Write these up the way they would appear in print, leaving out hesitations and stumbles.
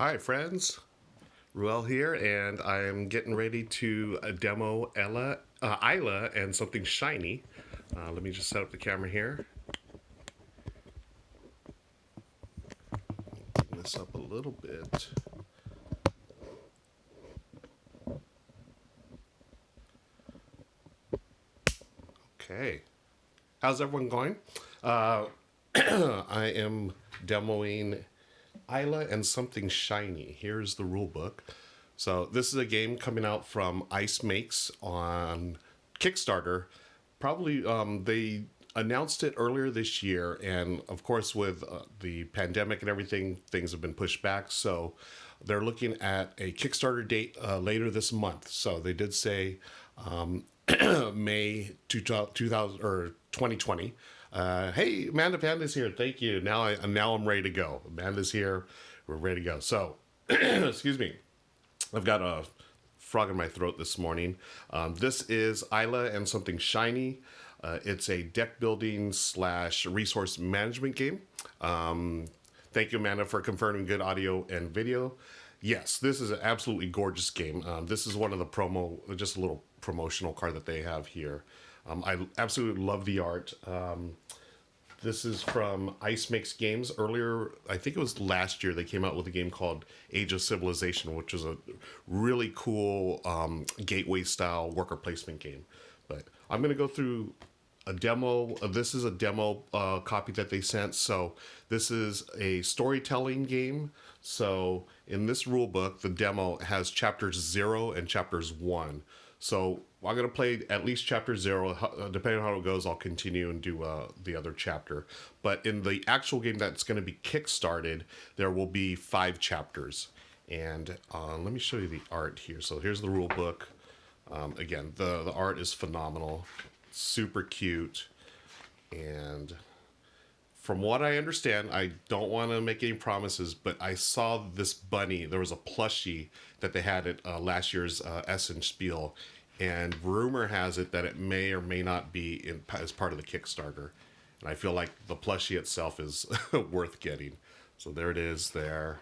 Hi, friends. Ruel here, and I am getting ready to demo Eila and Something Shiny. Let me just set up the camera here. Bring this up a little bit. Okay. How's everyone going? I am demoing Eila and Something Shiny. Here's the rule book. So this is a game coming out from Ice Makes on Kickstarter. Probably they announced it earlier this year, and of course with the pandemic and everything, things have been pushed back. So they're looking at a Kickstarter date later this month. So they did say May 2000 or 2020. Hey, Amanda Panda's here. Thank you. Now I'm ready to go. Amanda's here. We're ready to go. So, excuse me. I've got a frog in my throat this morning. This is Eila and Something Shiny. It's a deck building / resource management game. Thank you, Amanda, for confirming good audio and video. Yes, this is an absolutely gorgeous game. This is one of the just a little promotional card that they have here. I absolutely love the art. This is from Ice Makes Games. Earlier, I think it was last year, they came out with a game called Age of Civilization, which was a really cool gateway-style worker placement game. But I'm going to go through a demo. This is a demo copy that they sent. So this is a storytelling game. So in this rule book, the demo has chapters 0 and chapters 1. So I'm going to play at least chapter 0. Depending on how it goes, I'll continue and do the other chapter. But in the actual game that's going to be kickstarted, there will be 5 chapters. And let me show you the art here. So here's the rule book. Again, the art is phenomenal. Super cute. And from what I understand, I don't want to make any promises, but I saw this bunny. There was a plushie that they had at last year's Essen Spiel, and rumor has it that it may or may not be as part of the Kickstarter. And I feel like the plushie itself is worth getting. So there it is there,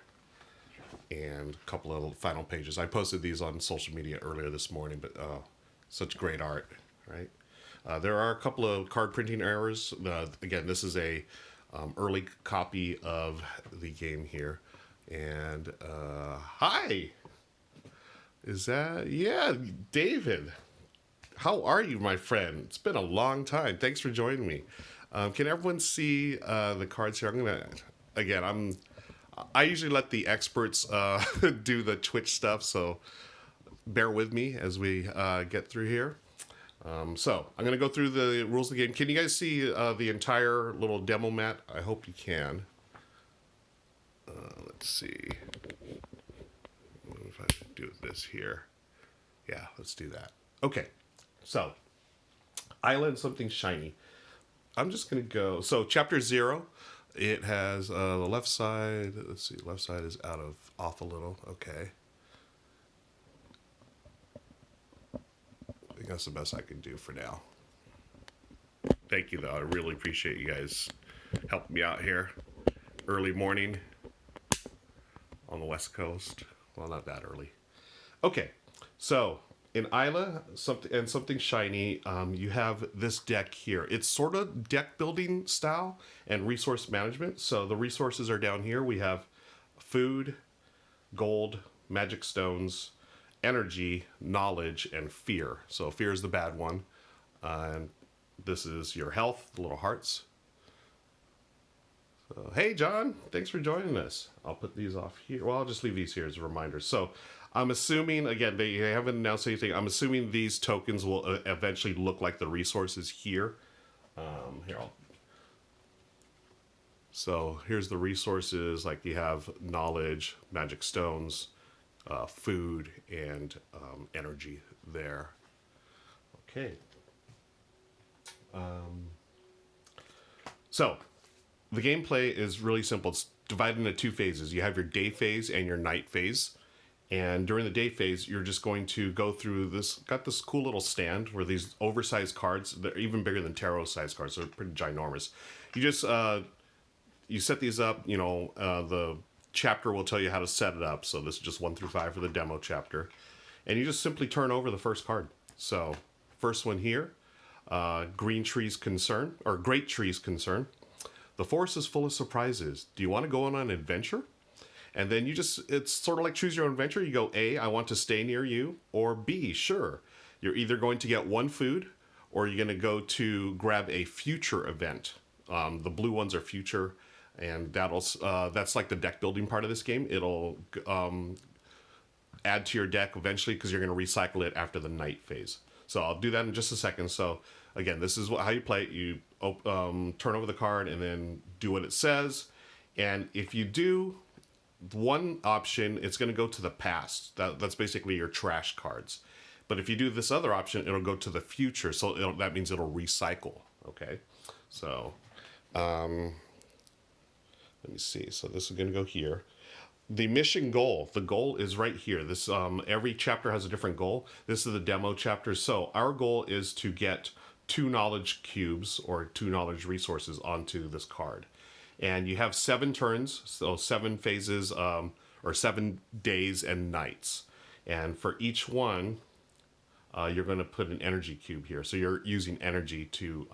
and a couple of final pages. I posted these on social media earlier this morning, but such great art, right? There are a couple of card printing errors. Again, this is a early copy of the game here. And hi! Is that... Yeah, David. How are you, my friend? It's been a long time. Thanks for joining me. Can everyone see the cards here? I'm going to... Again, I usually let the experts do the Twitch stuff, so bear with me as we get through here. So I'm going to go through the rules of the game. Can you guys see the entire little demo mat? I hope you can. Let's see. If I do this here. Yeah, let's do that. Okay. So, Eila and Something Shiny. I'm just going to go. So, chapter 0, it has the left side. Let's see. Left side is off a little. Okay. I think that's the best I can do for now. Thank you, though. I really appreciate you guys helping me out here. Early morning on the West Coast. Well, not that early. Okay, so in Eila and Something Shiny, you have this deck here. It's sort of deck building style and resource management. So the resources are down here. We have food, gold, magic stones, energy, knowledge, and fear. So fear is the bad one. And this is your health, the little hearts. So, hey, John, thanks for joining us. I'll put these off here. Well, I'll just leave these here as a reminder. So I'm assuming, again, they haven't announced anything. I'm assuming these tokens will eventually look like the resources here. So here's the resources. Like you have knowledge, magic stones, food, and energy there. Okay. So the gameplay is really simple. It's divided into 2 phases. You have your day phase and your night phase. And during the day phase, you're just going to go through this, got this cool little stand where these oversized cards, they're even bigger than tarot size cards, so they're pretty ginormous. You just, you set these up, the chapter will tell you how to set it up. So this is just 1 through 5 for the demo chapter. And you just simply turn over the first card. So first one here, Green Trees Concern, or Great Trees Concern. The forest is full of surprises. Do you want to go on an adventure? And then it's sort of like choose your own adventure. You go A, I want to stay near you, or B, sure. You're either going to get one food, or you're going to go to grab a future event. The blue ones are future, and that's like the deck building part of this game. It'll add to your deck eventually because you're going to recycle it after the night phase. So I'll do that in just a second. So again, this is how you play it. You turn over the card and then do what it says. And if you do one option, it's going to go to the past. That's basically your trash cards. But if you do this other option, it'll go to the future. So that means it'll recycle. Okay. So let me see. So this is going to go here. The mission goal. The goal is right here. This every chapter has a different goal. This is the demo chapter. So our goal is to get 2 knowledge cubes or 2 knowledge resources onto this card. And you have 7 turns, so 7 phases, or 7 days and nights. And for each one, you're going to put an energy cube here. So you're using energy to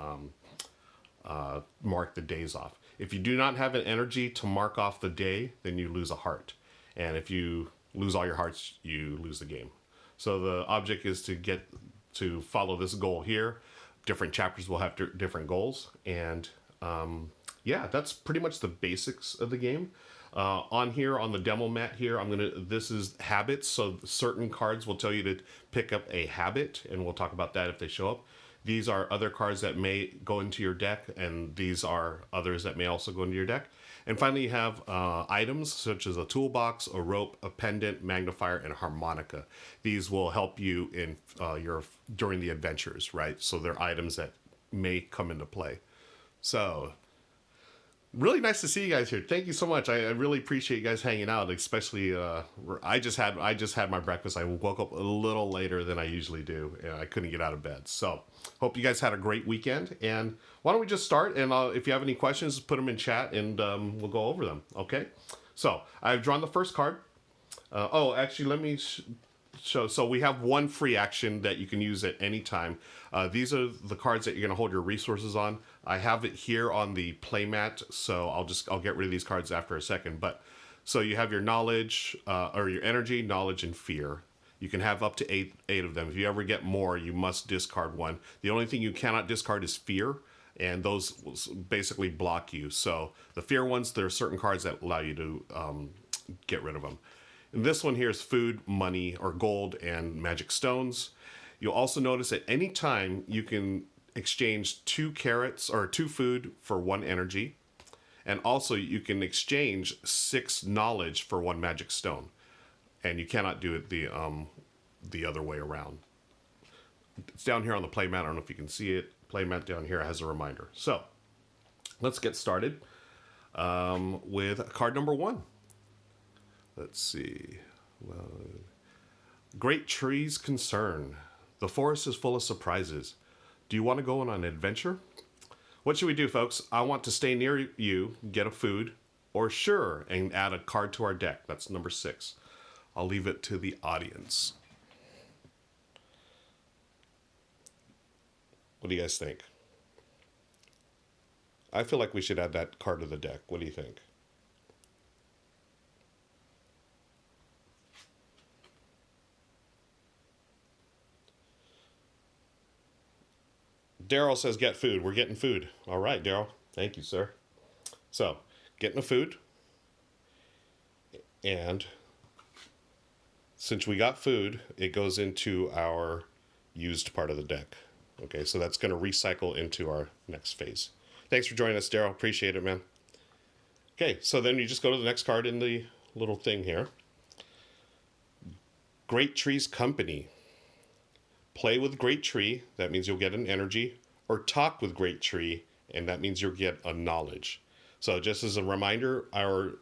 mark the days off. If you do not have an energy to mark off the day, then you lose a heart. And if you lose all your hearts, you lose the game. So the object is to follow this goal here. Different chapters will have different goals. And yeah, that's pretty much the basics of the game. On here, on the demo mat here, this is habits. So certain cards will tell you to pick up a habit, and we'll talk about that if they show up. These are other cards that may go into your deck, and these are others that may also go into your deck. And finally, you have items such as a toolbox, a rope, a pendant, magnifier, and a harmonica. These will help you in during the adventures, right? So they're items that may come into play. So really nice to see you guys here. Thank you so much. I really appreciate you guys hanging out, especially I just had my breakfast. I woke up a little later than I usually do, and I couldn't get out of bed. So hope you guys had a great weekend. And why don't we just start? And if you have any questions, put them in chat, and we'll go over them. Okay. So I've drawn the first card. Actually, let me show. So we have one free action that you can use at any time. These are the cards that you're going to hold your resources on. I have it here on the playmat, so I'll get rid of these cards after a second. But so you have your knowledge, or your energy, knowledge, and fear. You can have up to eight of them. If you ever get more, you must discard one. The only thing you cannot discard is fear, and those basically block you. So the fear ones, there are certain cards that allow you to get rid of them. And this one here is food, money, or gold, and magic stones. You'll also notice at any time you can exchange 2 carrots or 2 food for 1 energy. And also you can exchange 6 knowledge for 1 magic stone. And you cannot do it the other way around. It's down here on the playmat. I don't know if you can see it. Playmat down here has a reminder. So let's get started with card number 1. Let's see. Well, Great Trees Concern. The forest is full of surprises. Do you want to go on an adventure? What should we do, folks? I want to stay near you, get a food, or sure, and add a card to our deck. That's number 6. I'll leave it to the audience. What do you guys think? I feel like we should add that card to the deck. What do you think? Daryl says get food. We're getting food. All right, Daryl. Thank you, sir. So, getting the food. And since we got food, it goes into our used part of the deck. Okay, so that's going to recycle into our next phase. Thanks for joining us, Daryl. Appreciate it, man. Okay, so then you just go to the next card in the little thing here. Great Trees Company. Play with Great Tree, that means you'll get an energy, or talk with Great Tree, and that means you'll get a knowledge. So just as a reminder, our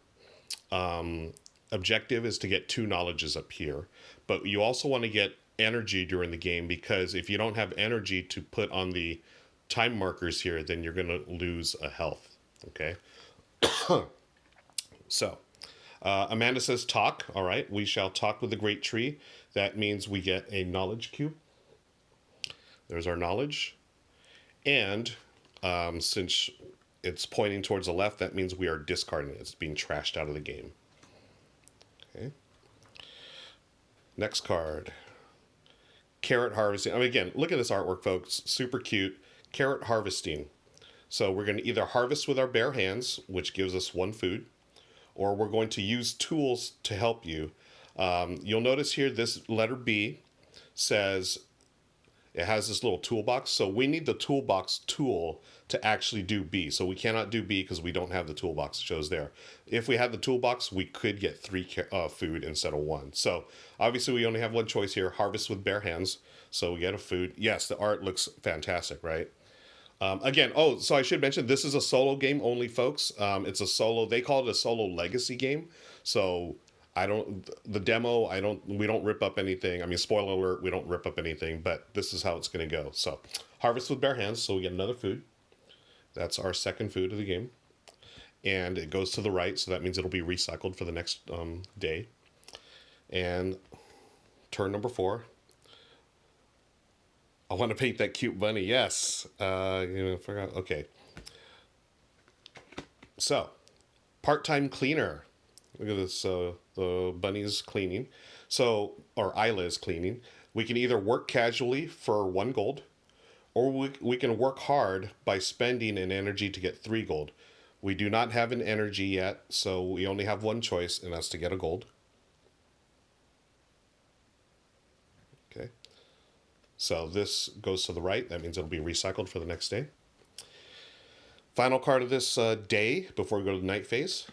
objective is to get 2 knowledges up here, but you also want to get energy during the game, because if you don't have energy to put on the time markers here, then you're going to lose a health, okay? So, Amanda says talk. All right, we shall talk with the great tree. That means we get a knowledge cube. There's our knowledge. And since it's pointing towards the left, that means we are discarding it. It's being trashed out of the game. Okay. Next card. Carrot harvesting. I mean, again, look at this artwork, folks. Super cute. Carrot harvesting. So we're going to either harvest with our bare hands, which gives us 1 food, or we're going to use tools to help you. You'll notice here this letter B says it has this little toolbox. So we need the toolbox tool to actually do B. So we cannot do B because we don't have the toolbox. It shows there. If we had the toolbox, we could get 3 food instead of 1. So obviously we only have 1 choice here, harvest with bare hands. So we get a food. Yes, the art looks fantastic, right? Again, so I should mention, this is a solo game only, folks. It's a solo, they call it a solo legacy game. So we don't rip up anything. I mean, spoiler alert, we don't rip up anything, but this is how it's going to go. So harvest with bare hands. So we get another food. That's our second food of the game. And it goes to the right. So that means it'll be recycled for the next day. And turn number 4. I want to paint that cute bunny. Yes. Forgot. Okay. So, part-time cleaner. Look at this. The bunny's cleaning. So, or Eila is cleaning. We can either work casually for 1 gold, or we can work hard by spending an energy to get 3 gold. We do not have an energy yet, so we only have 1 choice, and that's to get a gold. Okay. So this goes to the right. That means it'll be recycled for the next day. Final card of this day before we go to the night phase.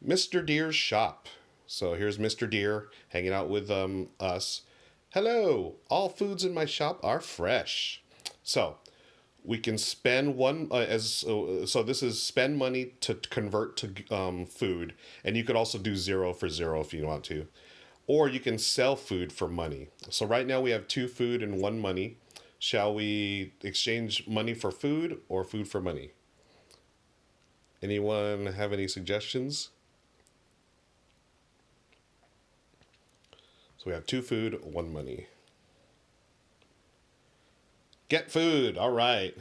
Mr. Deer's shop. So here's Mr. Deer hanging out with us. Hello, all foods in my shop are fresh. So we can spend so this is spend money to convert to food, and you could also do 0 for 0 if you want to. Or you can sell food for money. So right now we have 2 food and 1 money. Shall we exchange money for food or food for money? Anyone have any suggestions? So we have 2 food, 1 money. Get food. All right.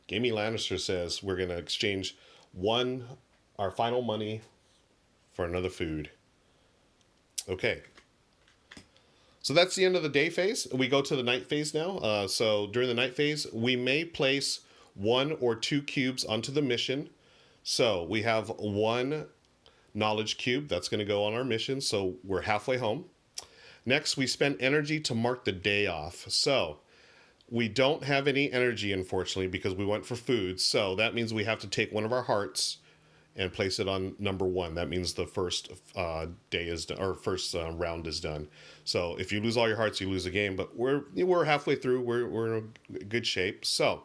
Gamey Lannister says we're going to exchange our final money for another food. Okay. So that's the end of the day phase. We go to the night phase now. So during the night phase, we may place 1 or 2 cubes onto the mission. So we have 1 knowledge cube. That's going to go on our mission. So we're halfway home. Next, we spend energy to mark the day off. So we don't have any energy, unfortunately, because we went for food. So that means we have to take 1 of our hearts and place it on number 1. That means the first day is done, or first round is done. So if you lose all your hearts, you lose the game. But we're halfway through. We're in good shape. So,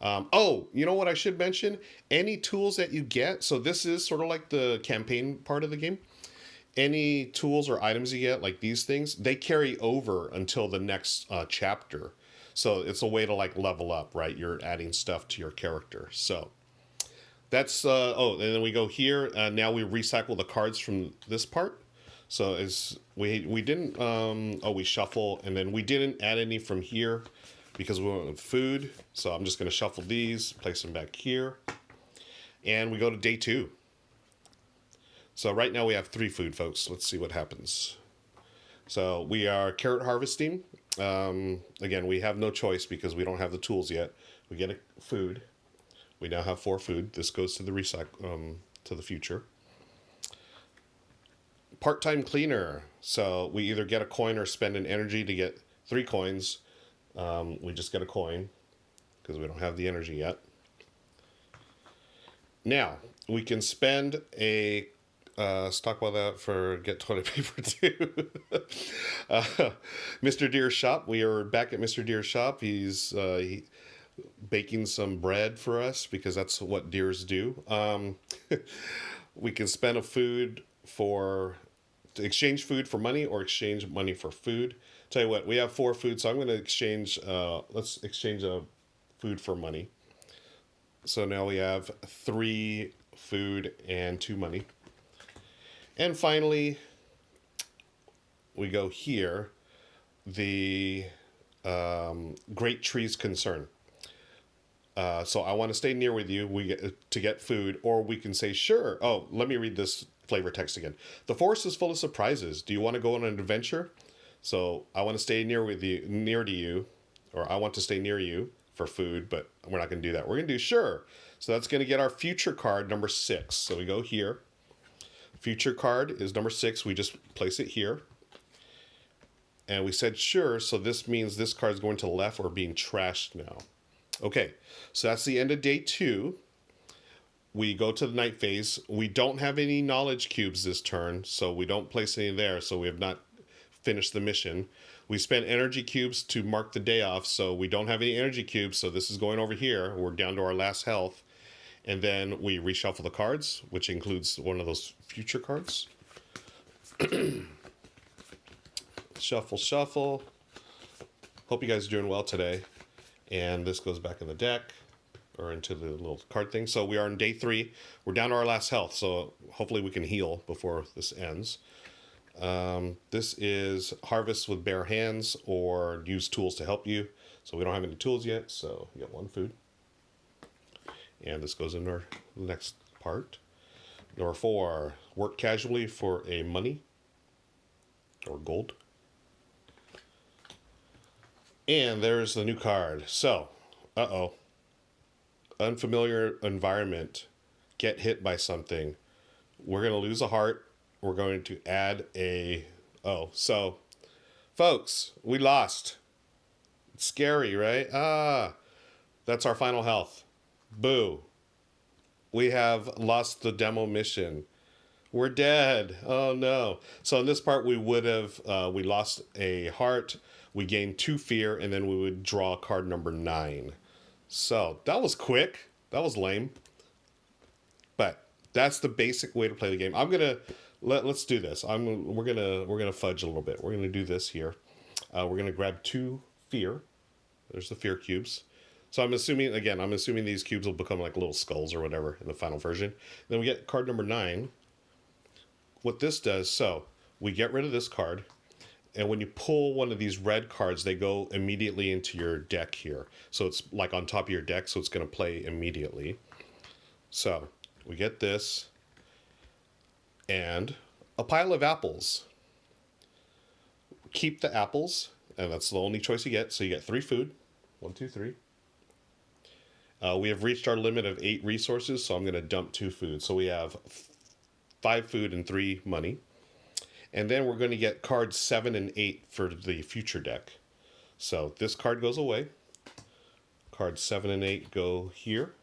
you know what I should mention? Any tools that you get. So this is sort of like the campaign part of the game. Any tools or items you get, like these things, they carry over until the next chapter. So it's a way to like level up, right? You're adding stuff to your character. So that's, and then we go here. Now we recycle the cards from this part. So we didn't, we shuffle, and then we didn't add any from here because we went with food. So I'm just going to shuffle these, place them back here. And we go to day 2. So right now we have 3 food, folks. Let's see what happens. So we are carrot harvesting. Again, we have no choice because we don't have the tools yet. We get a food. We now have 4 food. This goes to the to the future. Part-time cleaner. So we either get a coin or spend an energy to get 3 coins. We just get a coin because we don't have the energy yet. Now we can spend a let's talk about that for get toilet paper too. Mr. Deer's shop. We are back at Mr. Deer's shop. He's baking some bread for us because that's what deers do. We can spend a food to exchange food for money or exchange money for food. Tell you what, we have 4 food, so I'm going to exchange. Let's exchange a food for money. So now we have 3 food and 2 money. And finally, we go here, the Great Trees Concern. So I want to stay near with you to get food, or we can say, sure. Oh, let me read this flavor text again. The forest is full of surprises. Do you want to go on an adventure? So I want to stay near to you, or I want to stay near you for food, but we're not going to do that. We're going to do sure. So that's going to get our future card number 6. So we go here. Future card is number 6. We just place it here. And we said sure, so this means this card is going to the left or being trashed now. Okay, so that's the end of day 2. We go to the night phase. We don't have any knowledge cubes this turn, so we don't place any there, so we have not finished the mission. We spent energy cubes to mark the day off, so we don't have any energy cubes, so this is going over here. We're down to our last health. And then we reshuffle the cards, which includes one of those future cards. Shuffle, shuffle. Hope you guys are doing well today. And this goes back in the deck, or into the little card thing. So we are on day 3. We're down to our last health, so hopefully we can heal before this ends. This is harvest with bare hands or use tools to help you. So we don't have any tools yet, so you get 1 food. And this goes into our next part. Number 4, work casually for a money or gold. And there's the new card. So, unfamiliar environment. Get hit by something. We're going to lose a heart. We're going to add a... So, folks, we lost. It's scary, right? That's our final health. Boo. We have lost the demo mission. We're dead. Oh, no. So in this part, we would have... we lost a heart. We gained 2 fear, and then we would draw card number 9. So that was quick. That was lame. But that's the basic way to play the game. I'm gonna let's do this. We're gonna fudge a little bit. We're gonna do this here. We're gonna grab 2 fear. There's the fear cubes. So I'm assuming these cubes will become like little skulls or whatever in the final version. Then we get card number 9. What this does, so we get rid of this card. And when you pull one of these red cards, they go immediately into your deck here. So it's like on top of your deck, so it's going to play immediately. So we get this. And a pile of apples. Keep the apples, and that's the only choice you get. So you get 3 food. 1, 2, 3. We have reached our limit of 8 resources, so I'm going to dump 2 food. So we have 5 food and 3 money. And then we're going to get cards 7 and 8 for the future deck. So this card goes away. Cards 7 and 8 go here.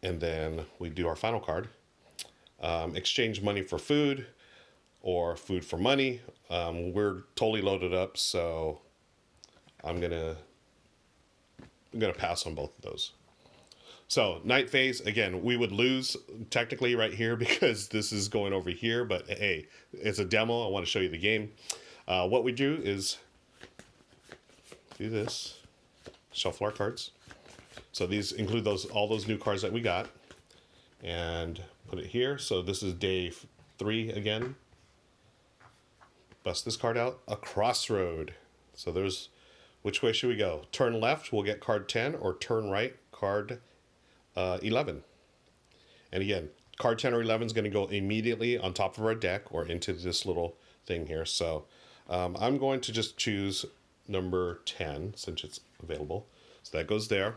And then we do our final card. Exchange money for food or food for money. We're totally loaded up, so I'm gonna pass on both of those. So, night phase, again, we would lose technically right here because this is going over here, but hey, it's a demo. I want to show you the game. What we do is do this, shuffle our cards. So these include all those new cards that we got, and put it here. So this is day 3 again. Bust this card out, a crossroad. So there's, which way should we go? Turn left, we'll get card 10, or turn right, card 11. And again, card 10 or 11 is going to go immediately on top of our deck or into this little thing here. So I'm going to just choose number 10 since it's available. So that goes there.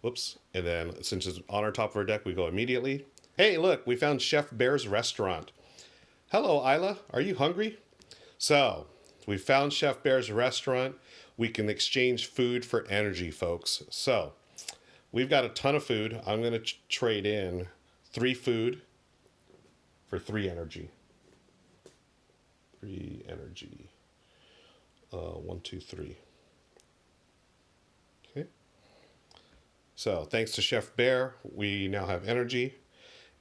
Whoops. And then since it's on our top of our deck, we go immediately. Hey, look, we found Chef Bear's restaurant. Hello, Eila. Are you hungry? So we found Chef Bear's restaurant. We can exchange food for energy, folks. So we've got a ton of food. I'm going to trade in 3 food for 3 energy. 3 energy. 1, 2, 3. Okay. So thanks to Chef Bear, we now have energy.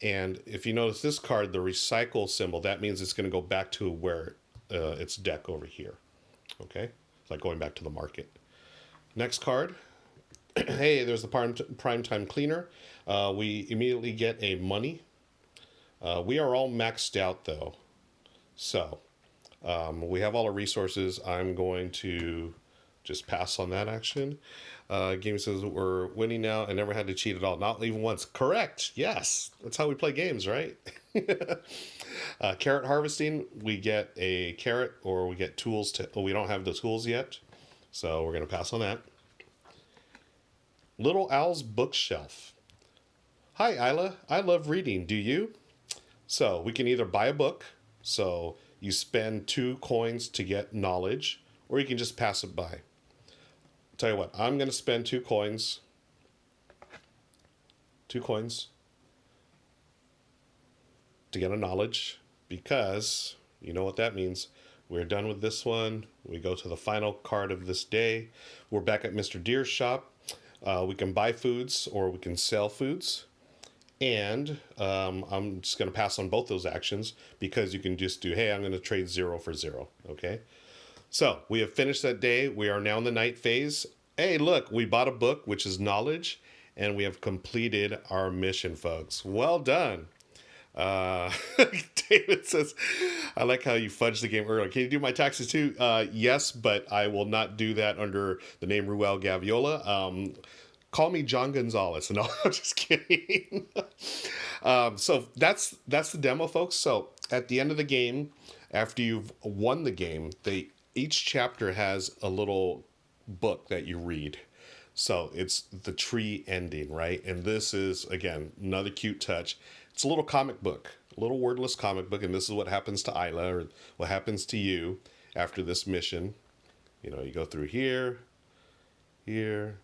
And if you notice this card, the recycle symbol, that means it's going to go back to where its deck over here. Okay. It's like going back to the market. Next card. Hey, there's the prime time cleaner. We immediately get a money. We are all maxed out though. So we have all our resources. I'm going to just pass on that action. Game says we're winning now. I never had to cheat at all. Not even once. Correct. Yes. That's how we play games, right? Carrot harvesting. We get a carrot or we get tools to... Oh, we don't have the tools yet. So we're going to pass on that. Little Owl's Bookshelf. Hi, Eila. I love reading. Do you? So we can either buy a book. So you spend 2 coins to get knowledge. Or you can just pass it by. Tell you what, I'm going to spend 2 coins. 2 coins to get a knowledge, because you know what that means. We're done with this one. We go to the final card of this day. We're back at Mr. Deer's shop. We can buy foods or we can sell foods. And I'm just going to pass on both those actions, because you can just do, hey, I'm going to trade 0 for 0. Okay. So we have finished that day. We are now in the night phase. Hey, look, we bought a book, which is knowledge, and we have completed our mission, folks. Well done. David says, I like how you fudged the game earlier. Can you do my taxes too? Yes, but I will not do that under the name Ruel Gaviola. Call me John Gonzalez. No, I'm just kidding. So that's the demo, folks. So at the end of the game, after you've won the game, each chapter has a little book that you read. So it's the tree ending, right? And this is, again, another cute touch. It's a little comic book, a little wordless comic book. And this is what happens to Eila, or what happens to you after this mission. You know, you go through here, here,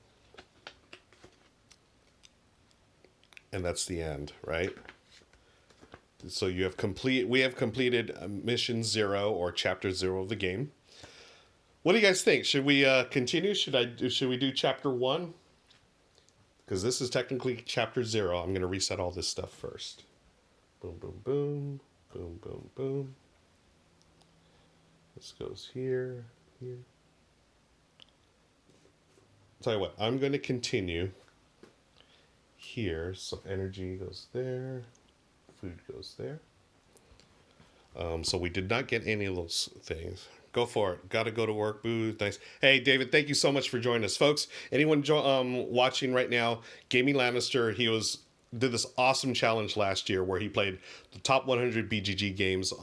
and that's the end, right? So we have completed mission 0, or chapter 0 of the game. What do you guys think? Should we continue? Should we do chapter 1? Because this is technically chapter 0. I'm going to reset all this stuff first. Boom, boom, boom. Boom, boom, boom. This goes here, here. Tell you what, I'm going to continue here. So energy goes there. Food goes there. So we did not get any of those things. Go for it. Got to go to work. Boo. Thanks. Hey, David, thank you so much for joining us. Folks, anyone watching right now, Gaming Lannister, did this awesome challenge last year where he played the top 100 BGG games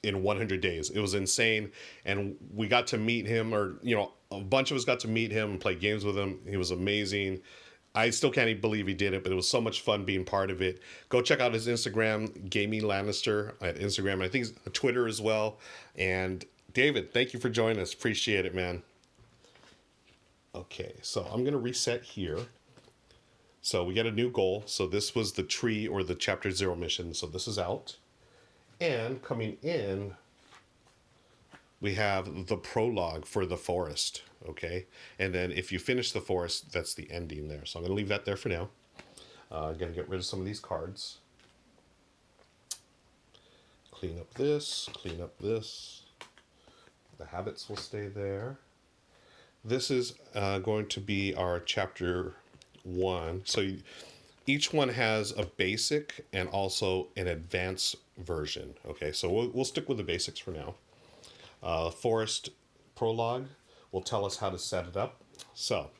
in 100 days. It was insane. And we got to meet him, or, a bunch of us got to meet him and play games with him. He was amazing. I still can't even believe he did it, but it was so much fun being part of it. Go check out his Instagram, Gaming Lannister at Instagram. And I think Twitter as well. And David, thank you for joining us. Appreciate it, man. Okay, so I'm going to reset here. So we get a new goal. So this was the tree, or the chapter 0 mission. So this is out. And coming in, we have the prologue for the forest. Okay, and then if you finish the forest, that's the ending there. So I'm going to leave that there for now. I'm going to get rid of some of these cards. Clean up this, clean up this. The habits will stay there. This is going to be our chapter 1. So each one has a basic and also an advanced version. Okay, so we'll stick with the basics for now. Forest prologue will tell us how to set it up. So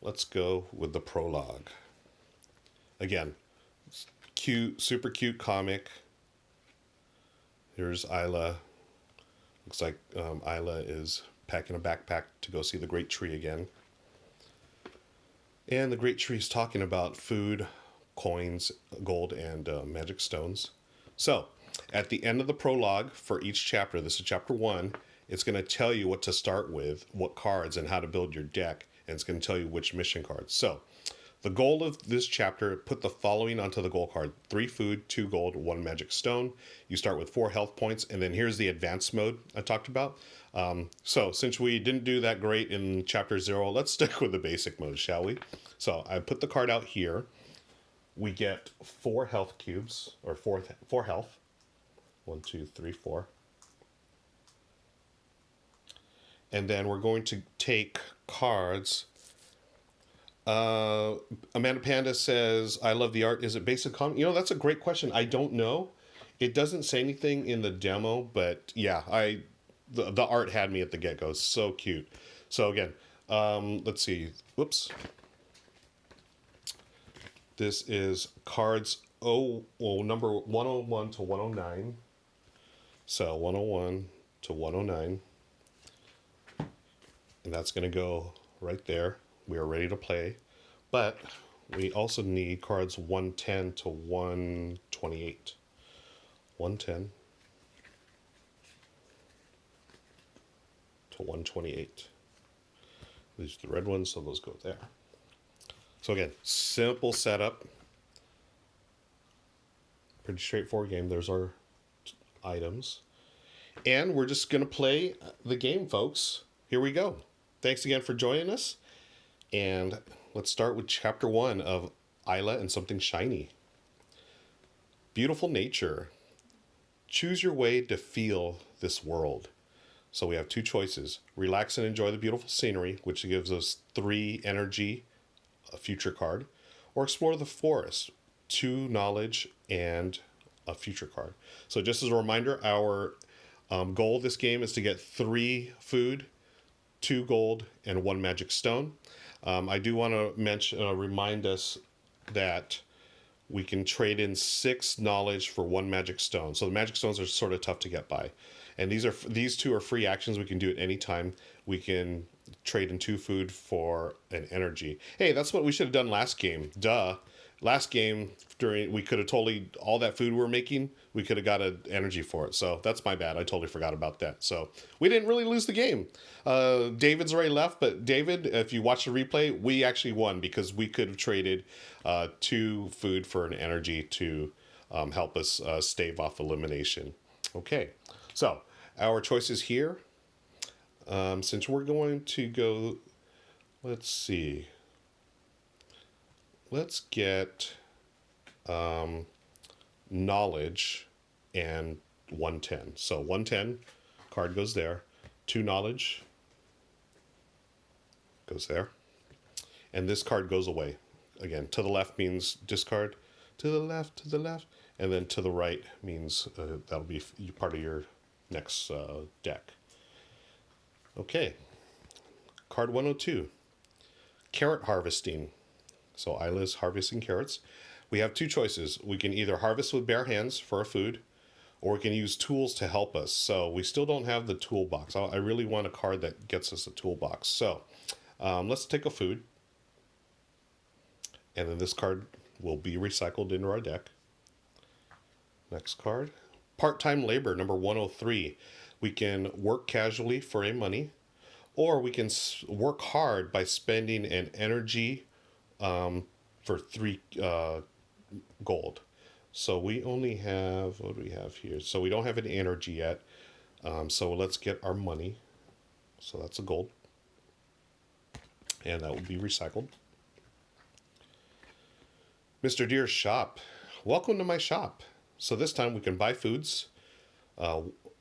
let's go with the prologue. Again, cute, super cute comic. Here's Eila. Looks like Eila is packing a backpack to go see the great tree again. And the great tree is talking about food, coins, gold, and magic stones. So at the end of the prologue for each chapter, this is chapter 1, it's going to tell you what to start with, what cards, and how to build your deck. And it's going to tell you which mission cards. So the goal of this chapter, put the following onto the goal card: 3 food, 2 gold, 1 magic stone. You start with 4 health points. And then here's the advanced mode I talked about. So since we didn't do that great in chapter 0, let's stick with the basic mode, shall we? So I put the card out here. We get 4 health cubes, or 4 health. 1, 2, 3, 4. And then we're going to take cards Amanda Panda says, I love the art. Is it basic comic? That's a great question. I don't know. It doesn't say anything in the demo, but yeah, the art had me at the get-go. It's so cute. So again, let's see. Whoops. This is cards number 101 to 109. So 101 to 109. And that's going to go right there. We are ready to play. But we also need cards 110 to 128. 110 to 128. These are the red ones, so those go there. So again, simple setup. Pretty straightforward game. There's our items. And we're just going to play the game, folks. Here we go. Thanks again for joining us. And let's start with Chapter 1 of Eila and Something Shiny. Beautiful nature. Choose your way to feel this world. So we have two choices. Relax and enjoy the beautiful scenery, which gives us 3 energy, a future card. Or explore the forest, 2 knowledge, and a future card. So just as a reminder, our goal of this game is to get 3 food, 2 gold, and 1 magic stone. I do want to remind us that we can trade in 6 knowledge for 1 magic stone. So the magic stones are sort of tough to get by. And these 2 are free actions. We can do it anytime. We can trade in 2 food for an energy. Hey, that's what we should have done last game. Duh. Last game, we could have all that food we were making, we could have got an energy for it. So that's my bad. I totally forgot about that. So we didn't really lose the game. David's already left, but David, if you watch the replay, we actually won because we could have traded 2 food for an energy to help us stave off elimination. Okay, so our choices here. Since we're going to go, let's see. Let's get knowledge and 110. So 110 card goes there. 2 knowledge goes there. And this card goes away. Again, to the left means discard. To the left. And then to the right means that'll be part of your next deck. Okay. Card 102. Carrot harvesting. So Eila's harvesting carrots. We have 2 choices. We can either harvest with bare hands for our food, or we can use tools to help us. So we still don't have the toolbox. I really want a card that gets us a toolbox. So let's take a food. And then this card will be recycled into our deck. Next card. Part-time labor, number 103. We can work casually for a money, or we can work hard by spending an energy for 3 gold. So we only have, what do we have here? So we don't have an energy yet. So let's get our money. So that's a gold. And that will be recycled. Mr. Deer's shop. Welcome to my shop. So this time we can buy foods,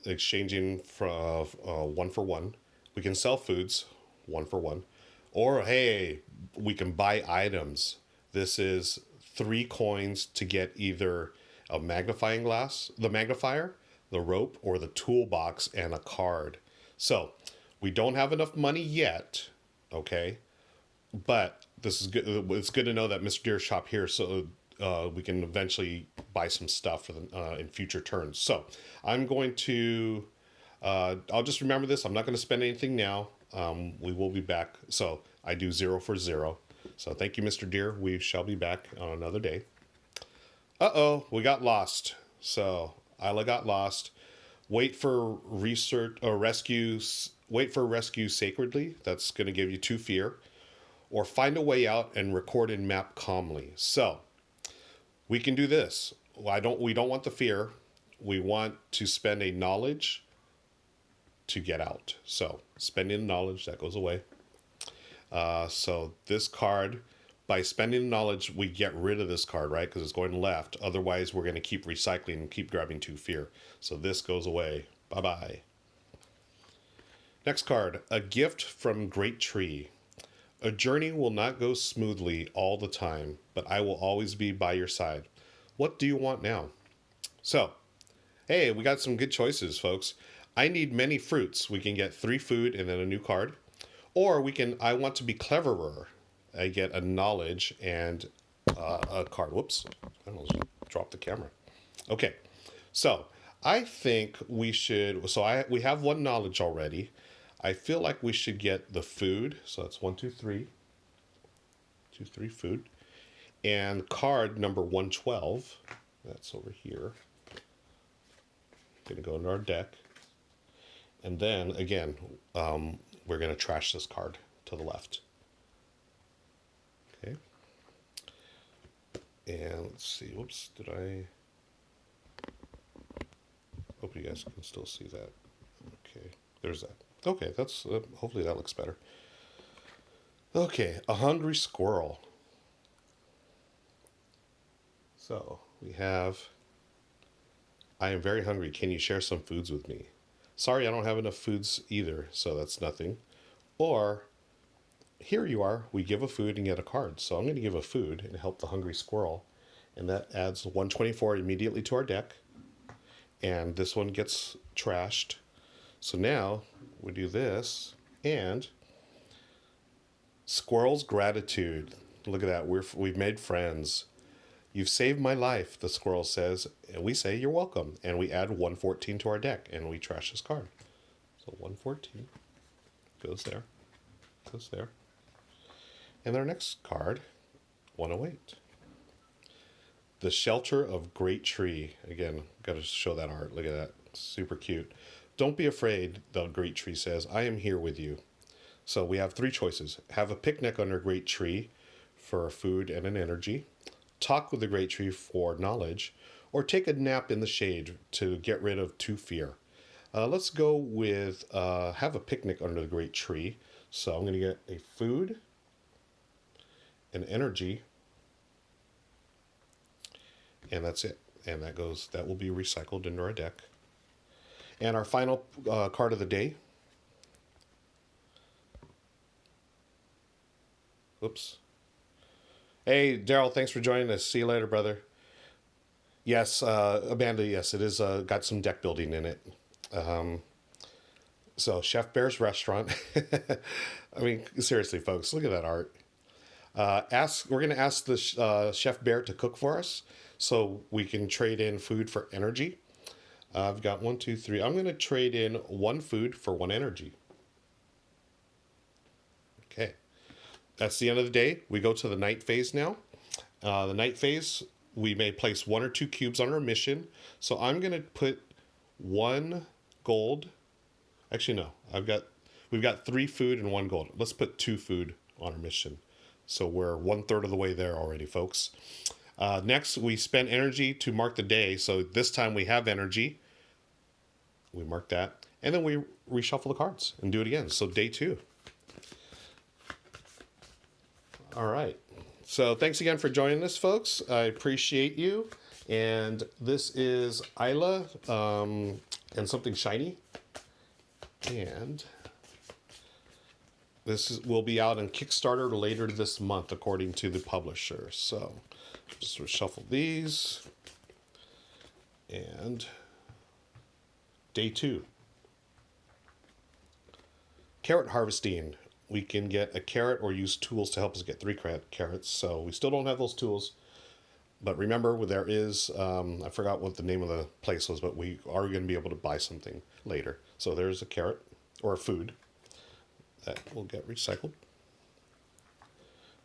exchanging for 1 for 1. We can sell foods, 1 for 1. Or, hey, we can buy items. This is 3 coins to get either a magnifying glass, the magnifier, the rope, or the toolbox and a card. So we don't have enough money yet, okay? But this is good. It's good to know that Mr. Deer's shop here, so we can eventually buy some stuff for in future turns. So I'm going to, I'll just remember this. I'm not going to spend anything now. We will be back. So I do 0 for 0. So thank you, Mr. Deer. We shall be back on another day. We got lost. So Eila got lost. Wait for research or rescue. Wait for rescue sacredly. That's going to give you 2 fear. Or find a way out and record and map calmly. So we can do this. We don't want the fear. We want to spend a knowledge to get out. So spending the knowledge, that goes away. So this card, by spending the knowledge, we get rid of this card, right? Because it's going left. Otherwise, we're going to keep recycling and keep grabbing 2 fear. So this goes away. Bye-bye. Next card, a gift from Great Tree. A journey will not go smoothly all the time, but I will always be by your side. What do you want now? So, hey, we got some good choices, folks. I need many fruits. We can get 3 food and then a new card. Or we can, I want to be cleverer. I get a knowledge and a card. Whoops. I almost dropped the camera. Okay. So, I think we should, we have 1 knowledge already. I feel like we should get the food. So that's 1, 2, 3. 2, 3 food. And card number 112. That's over here. Going to go into our deck. And then, again, we're going to trash this card to the left. Okay. And let's see. Whoops. Did I... Hope you guys can still see that. Okay. There's that. Okay. That's... hopefully that looks better. Okay. A hungry squirrel. So, we have... I am very hungry. Can you share some foods with me? Sorry, I don't have enough foods either, so that's nothing. Or, here you are. We give a food and get a card. So I'm going to give a food and help the hungry squirrel. And that adds 124 immediately to our deck. And this one gets trashed. So now we do this. And squirrel's gratitude. Look at that. We've made friends. You've saved my life, the squirrel says, and we say, you're welcome. And we add 114 to our deck, and we trash this card. So 114 goes there, goes there. And our next card, 108. The Shelter of Great Tree. Again, got to show that art. Look at that. Super cute. Don't be afraid, the great tree says. I am here with you. So we have 3 choices. Have a picnic under a great tree for food and an energy. Talk with the great tree for knowledge, or take a nap in the shade to get rid of 2 fear. Let's go with have a picnic under the great tree. So I'm going to get a food, an energy, and that's it. And that will be recycled into our deck. And our final card of the day. Oops. Hey, Daryl, thanks for joining us. See you later, brother. Yes, Amanda, yes, it is got some deck building in it. So, Chef Bear's Restaurant. I mean, seriously, folks, look at that art. We're going to ask the Chef Bear to cook for us so we can trade in food for energy. I've got 1, 2, 3. I'm going to trade in 1 food for 1 energy. Okay. That's the end of the day. We go to the night phase now. The night phase, we may place 1 or 2 cubes on our mission. So I'm going to put 1 gold. Actually, no. We've got 3 food and 1 gold. Let's put 2 food on our mission. So we're 1/3 of the way there already, folks. Next, we spend energy to mark the day. So this time we have energy. We mark that. And then we reshuffle the cards and do it again. So day 2. All right. So thanks again for joining us, folks. I appreciate you. And this is Eila and Something Shiny. And this will be out on Kickstarter later this month, according to the publisher. So just reshuffle these. And day 2. Carrot harvesting. We can get a carrot or use tools to help us get 3 carrots. So we still don't have those tools. But remember, there is, I forgot what the name of the place was, but we are going to be able to buy something later. So there's a carrot or a food that will get recycled.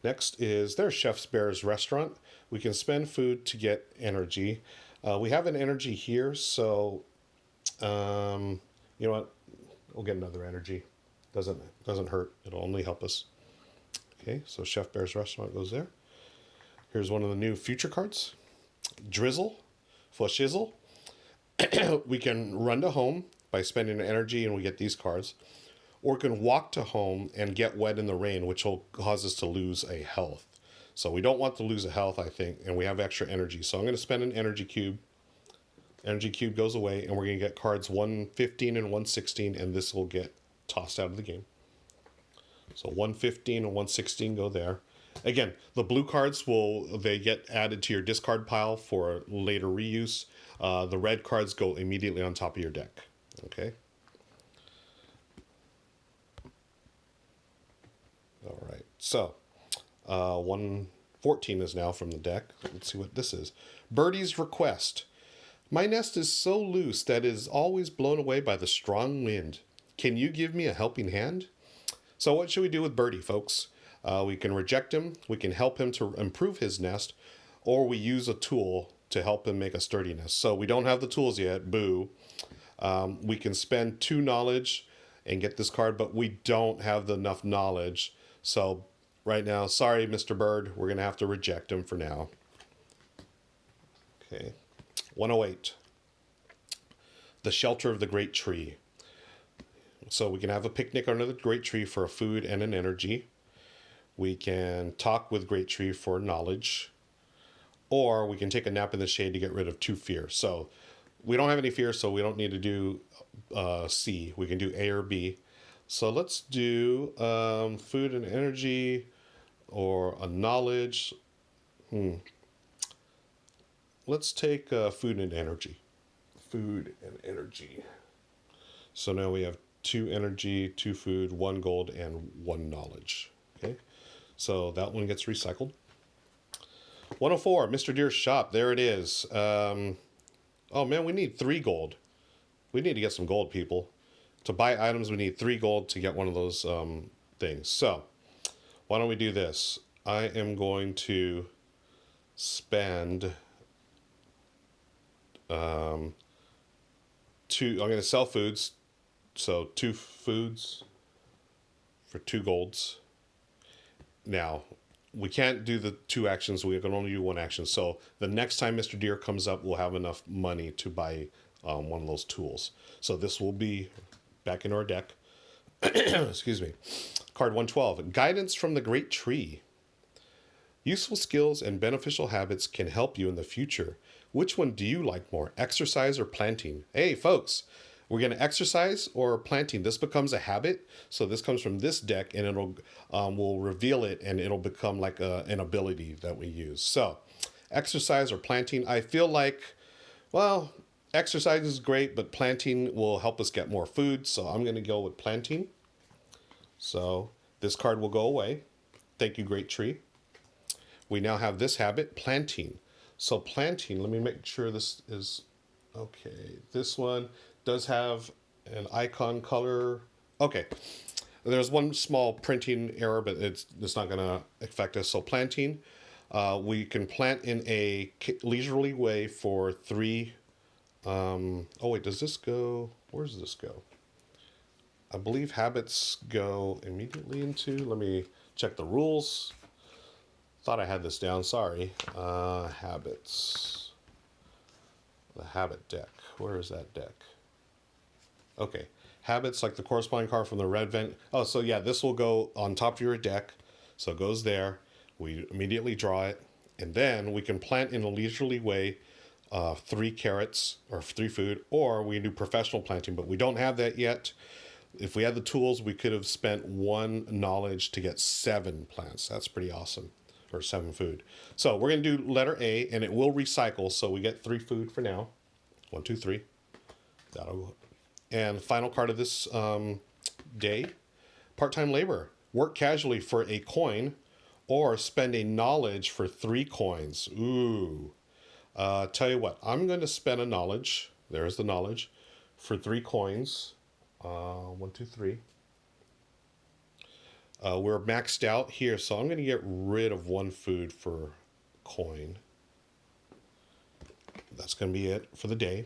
Next is there's Chef Bear's Restaurant. We can spend food to get energy. We have an energy here, so you know what? We'll get another energy. Doesn't hurt. It'll only help us. Okay, so Chef Bear's Restaurant goes there. Here's one of the new future cards. Drizzle for shizzle. We can run to home by spending energy and we get these cards. Or we can walk to home and get wet in the rain, which will cause us to lose a health. So we don't want to lose a health, I think, and we have extra energy. So I'm going to spend an energy cube. Energy cube goes away, and we're going to get cards 115 and 116, and this will get tossed out of the game. So 115 and 116 go there. Again, the blue cards they get added to your discard pile for later reuse. The red cards go immediately on top of your deck. Okay. All right. So 114 is now from the deck. Let's see what this is. Birdie's Request. My nest is so loose that it is always blown away by the strong wind. Can you give me a helping hand? So what should we do with Birdie, folks? We can reject him, we can help him to improve his nest, or we use a tool to help him make a sturdy nest. So we don't have the tools yet, boo. We can spend 2 knowledge and get this card, but we don't have enough knowledge. So right now, sorry, Mr. Bird, we're going to have to reject him for now. Okay. 108. The Shelter of the Great Tree. So we can have a picnic under the great tree for a food and an energy. We can talk with Great Tree for knowledge. Or we can take a nap in the shade to get rid of 2 fear. So we don't have any fear, so we don't need to do C. We can do A or B. So let's do food and energy or a knowledge. Let's take food and energy. Food and energy. So now we have 2 energy, 2 food, 1 gold, and 1 knowledge. Okay, so that one gets recycled. 104, Mr. Deer's shop. There it is. Oh man, we need 3 gold. We need to get some gold, people. To buy items, we need 3 gold to get one of those things. So why don't we do this? I am going to spend 2. I'm going to sell foods. So 2 foods for 2 golds. Now, we can't do the 2 actions. We can only do 1 action. So the next time Mr. Deer comes up, we'll have enough money to buy one of those tools. So this will be back in our deck. Excuse me. Card 112. Guidance from the Great Tree. Useful skills and beneficial habits can help you in the future. Which one do you like more, exercise or planting? Hey, folks, we're going to exercise or planting. This becomes a habit. So this comes from this deck, and it'll we'll reveal it, and it'll become like an ability that we use. So exercise or planting. I feel like, well, exercise is great, but planting will help us get more food. So I'm going to go with planting. So this card will go away. Thank you, Great Tree. We now have this habit, planting. So planting, let me make sure this is okay. This one does have an icon color. Okay. There's one small printing error, but it's not going to affect us. So planting, we can plant in a leisurely way for 3. Oh, wait, does this go? Where does this go? I believe habits go immediately into, let me check the rules. Thought I had this down, sorry. Habits. The habit deck. Where is that deck? Okay. Habits, like the corresponding card from the red vent. Oh, so yeah, this will go on top of your deck. So it goes there. We immediately draw it. And then we can plant in a leisurely way 3 carrots or 3 food. Or we can do professional planting, but we don't have that yet. If we had the tools, we could have spent 1 knowledge to get 7 plants. That's pretty awesome. Or 7 food. So we're going to do letter A, and it will recycle. So we get 3 food for now. 1, 2, 3. That'll go. And final card of this day, part-time labor. Work casually for a coin, or spend a knowledge for 3 coins. Ooh. Tell you what, I'm going to spend a knowledge. There's the knowledge for 3 coins. 1, 2, 3. We're maxed out here, so I'm going to get rid of 1 food for coin. That's going to be it for the day.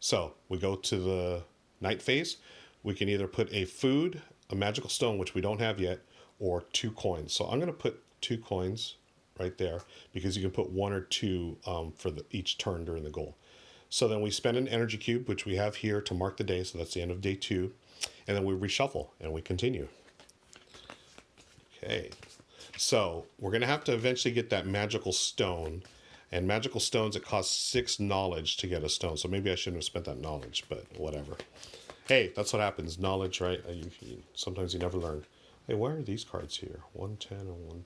So we go to the night phase. We can either put a food, a magical stone, which we don't have yet, or 2 coins. So I'm going to put 2 coins right there, because you can put 1 or 2 for each turn during the goal. So then we spend an energy cube, which we have here to mark the day. So that's the end of day 2. And then we reshuffle and we continue. Okay, so we're going to have to eventually get that magical stone. And magical stones, it costs 6 knowledge to get a stone. So maybe I shouldn't have spent that knowledge, but whatever. Hey, that's what happens. Knowledge, right? Sometimes you never learn. Hey, why are these cards here? 110 and 1...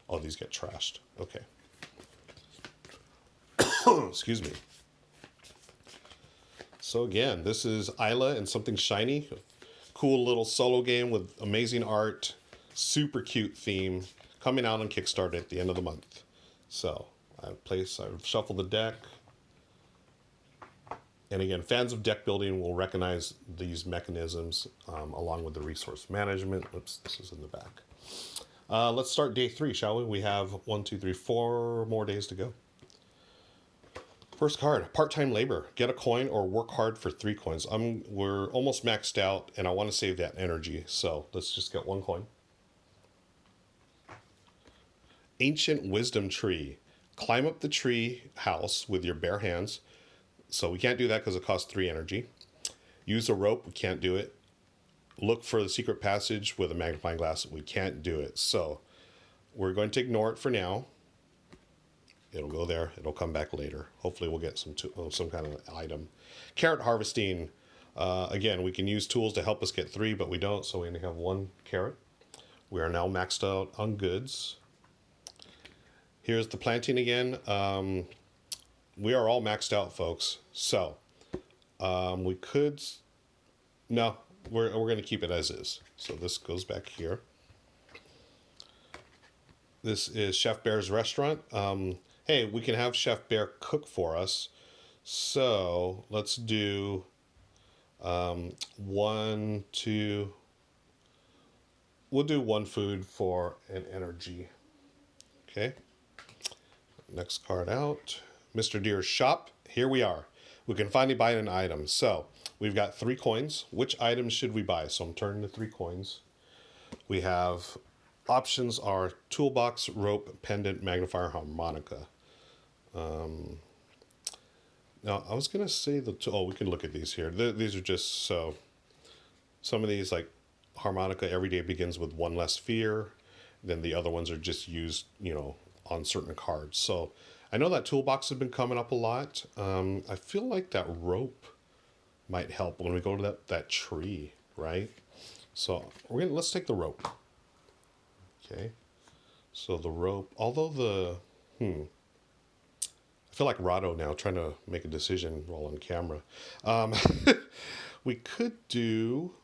Oh, these get trashed. Okay. Excuse me. So again, this is Eila and Something Shiny. Cool little solo game with amazing art. Super cute theme. Coming out on Kickstarter at the end of the month. So, I've shuffled the deck. And again, fans of deck building will recognize these mechanisms along with the resource management. Oops, this is in the back. Let's start day 3, shall we? We have 1, 2, 3, 4 more days to go. First card, part-time labor. Get a coin or work hard for 3 coins. We're almost maxed out, and I want to save that energy. So let's just get 1 coin. Ancient Wisdom Tree. Climb up the tree house with your bare hands. So we can't do that because it costs 3 energy. Use a rope. We can't do it. Look for the secret passage with a magnifying glass. We can't do it. So we're going to ignore it for now. It'll go there. It'll come back later. Hopefully we'll get some kind of item. Carrot harvesting. Again, we can use tools to help us get 3, but we don't. So we only have 1 carrot. We are now maxed out on goods. Here's the planting again. We are all maxed out, folks. So we could... No, we're going to keep it as is. So this goes back here. This is Chef Bear's restaurant. Hey, we can have Chef Bear cook for us. So let's do 1, 2. We'll do 1 food for an energy. Okay. Next card out. Mr. Deer's shop. Here we are. We can finally buy an item. So we've got 3 coins. Which items should we buy? So I'm turning to 3 coins. We have options are toolbox, rope, pendant, magnifier, harmonica. Now I was gonna say we can look at these here. These are just so. Some of these like harmonica. Every day begins with 1 less fear. Then the other ones are just used, on certain cards. So I know that toolbox has been coming up a lot. I feel like that rope might help when we go to that tree, right? So let's take the rope. Okay. So the rope, although I feel like Rado now trying to make a decision while on camera. We could do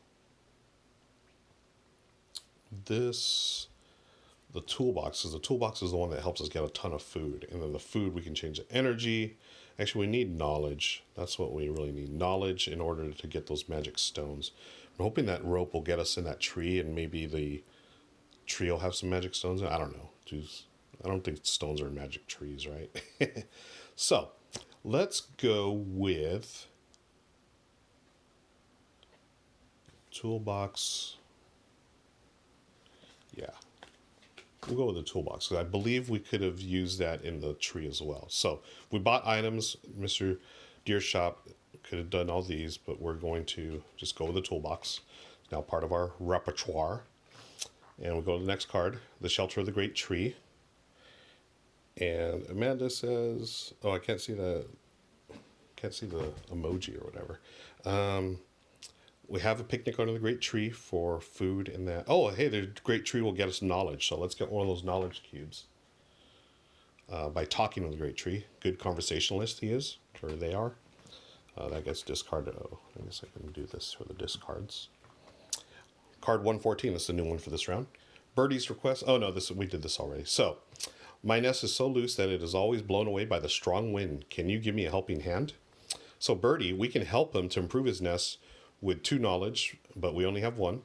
this. The toolbox, because the toolbox is the one that helps us get a ton of food. And then the food, we can change the energy. Actually, we need knowledge. That's what we really need. Knowledge in order to get those magic stones. I'm hoping that rope will get us in that tree, and maybe the tree will have some magic stones. I don't know. I don't think stones are in magic trees, right? So, let's go with toolbox. Yeah. We'll go with the toolbox, because I believe we could have used that in the tree as well. So we bought items. Mr. Deer Shop could have done all these, but we're going to just go with the toolbox. It's now part of our repertoire. And we'll go to the next card, the Shelter of the Great Tree. And Amanda says, oh, I can't see the emoji or whatever. We have a picnic under the great tree for food and that. Oh, hey, the great tree will get us knowledge. So let's get one of those knowledge cubes. By talking with the great tree. Good conversationalist he is, or they are. That gets discarded. Oh, I guess I can do this for the discards. Card 114, that's the new one for this round. Birdie's request. Oh, no, we did this already. So, my nest is so loose that it is always blown away by the strong wind. Can you give me a helping hand? So, Birdie, we can help him to improve his nest with 2 knowledge, but we only have 1.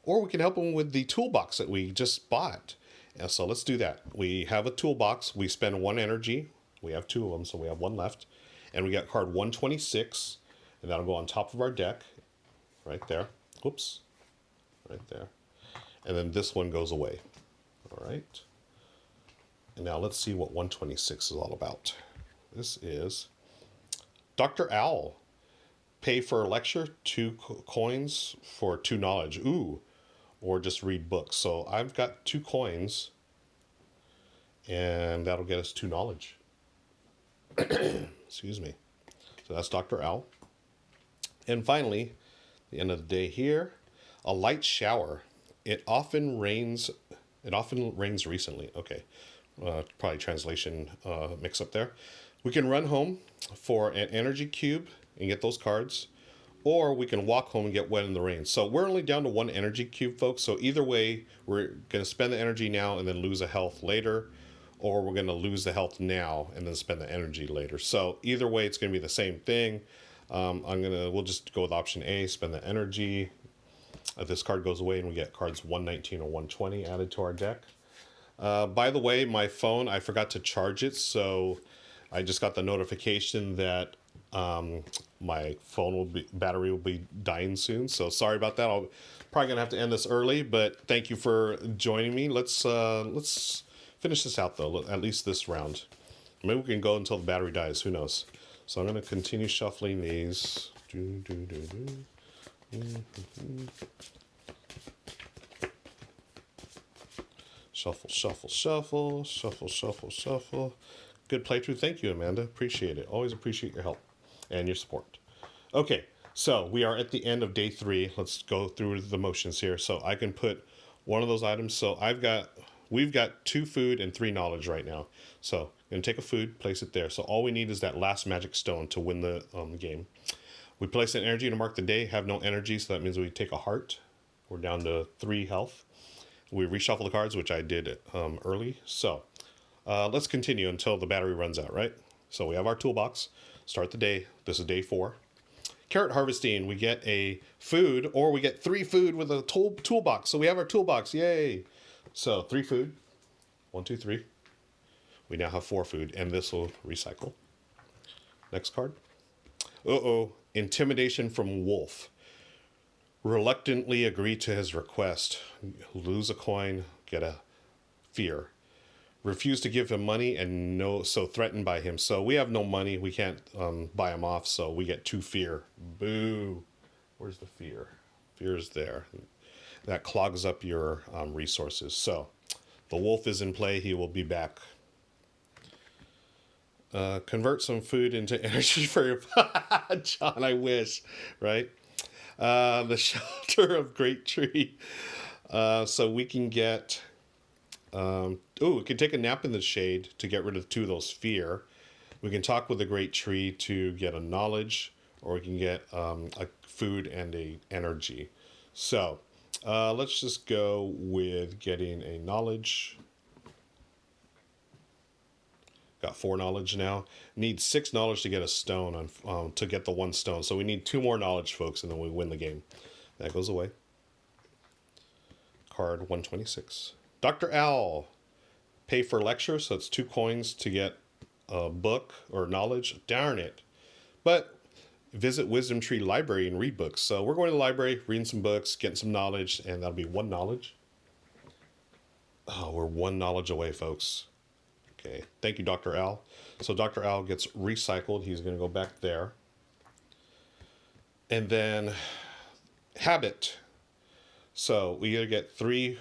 Or we can help him with the toolbox that we just bought. And so let's do that. We have a toolbox. We spend 1 energy. We have 2 of them, so we have 1 left. And we got card 126, and that'll go on top of our deck, right there. Whoops, right there. And then this one goes away. All right. And now let's see what 126 is all about. This is Dr. Owl. Pay for a lecture, 2 coins for 2 knowledge. Ooh, or just read books. So I've got 2 coins, and that'll get us 2 knowledge. Excuse me. So that's Dr. Owl. And finally, the end of the day here, a light shower. It often rains. It often rains recently. Okay. Probably translation mix up there. We can run home for an energy cube and get those cards, or we can walk home and get wet in the rain. So we're only down to one energy cube, folks. So either way, we're going to spend the energy now and then lose a health later, or we're going to lose the health now and then spend the energy later. So either way, it's going to be the same thing. We'll just go with option A, spend the energy. If this card goes away and we get cards 119 or 120 added to our deck. By the way, my phone, I forgot to charge it, so I just got the notification that my battery will be dying soon. So sorry about that. I'll probably gonna have to end this early, but thank you for joining me. Let's finish this out though, at least this round. Maybe we can go until the battery dies. Who knows? So I'm gonna continue shuffling these. Shuffle, shuffle, shuffle, shuffle, shuffle, shuffle. Good playthrough. Thank you, Amanda. Appreciate it. Always appreciate your help and your support. Okay, so we are at the end of day 3. Let's go through the motions here. So I can put one of those items. So we've got 2 food and 3 knowledge right now. So I'm going to take a food, place it there. So all we need is that last magic stone to win the game. We place an energy to mark the day, have no energy, so that means we take a heart. We're down to 3 health. We reshuffle the cards, which I did early. So let's continue until the battery runs out, right? So we have our toolbox. Start the day. This is day 4. Carrot harvesting. We get a food, or we get 3 food with a toolbox. So we have our toolbox. Yay! So 3 food. 1, 2, 3. We now have 4 food, and this will recycle. Next card. Uh-oh. Intimidation from Wolf. Reluctantly agree to his request. Lose a coin, get a fear. Refuse to give him money and so threatened by him. So we have no money. We can't buy him off. So we get 2 fear. Boo. Where's the fear? Fear is there. That clogs up your resources. So the wolf is in play. He will be back. Convert some food into energy for your... John, I wish. Right? The shelter of great tree. So we can get... we can take a nap in the shade to get rid of 2 of those fear. We can talk with the great tree to get a knowledge, or we can get a food and a energy. So let's just go with getting a knowledge. Got 4 knowledge now. Need 6 knowledge to get a stone, to get the 1 stone. So we need 2 more knowledge, folks, and then we win the game. That goes away. Card 126. Dr. Owl. Pay for lecture, so it's 2 coins to get a book or knowledge. Darn it. But visit Wisdom Tree Library and read books. So we're going to the library, reading some books, getting some knowledge, and that'll be 1 knowledge. Oh, we're 1 knowledge away, folks. Okay, thank you, Dr. Owl. So Dr. Owl gets recycled. He's going to go back there. And then habit. So we either get 3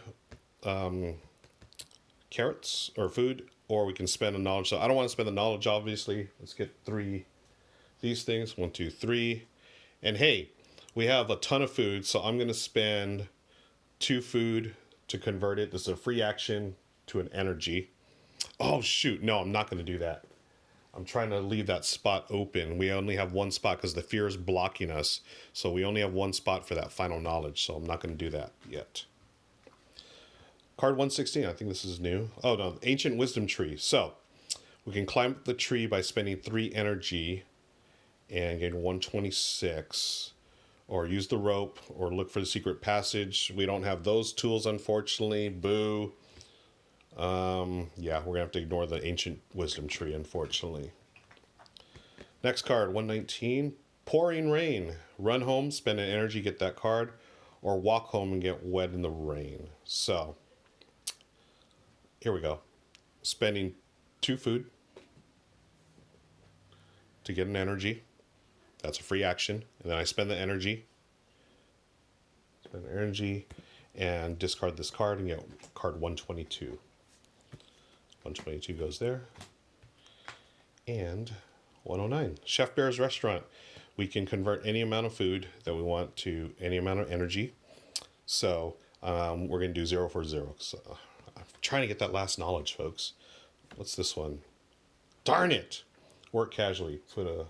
carrots or food, or we can spend a knowledge. So I don't want to spend the knowledge, obviously. Let's get 3 these things. 1, 2, 3. And hey, we have a ton of food, so I'm going to spend 2 food to convert it. This is a free action to an energy. Oh, shoot. No, I'm not going to do that. I'm trying to leave that spot open. We only have 1 spot because the fear is blocking us. So we only have 1 spot for that final knowledge. So I'm not going to do that yet. Card 116. I think this is new. Oh, no. Ancient Wisdom Tree. So we can climb up the tree by spending 3 energy and getting 126. Or use the rope or look for the secret passage. We don't have those tools, unfortunately. Boo. Yeah, we're gonna have to ignore the ancient wisdom tree, unfortunately. Next card, 119. Pouring rain. Run home, spend an energy, get that card, or walk home and get wet in the rain. So here we go. Spending 2 food to get an energy. That's a free action. And then I spend the energy. Spend energy and discard this card and get card 122. 122 goes there. And 109. Chef Bear's Restaurant. We can convert any amount of food that we want to any amount of energy. So We're going to do 0 for 0. So I'm trying to get that last knowledge, folks. What's this one? Darn it! Work casually. Put a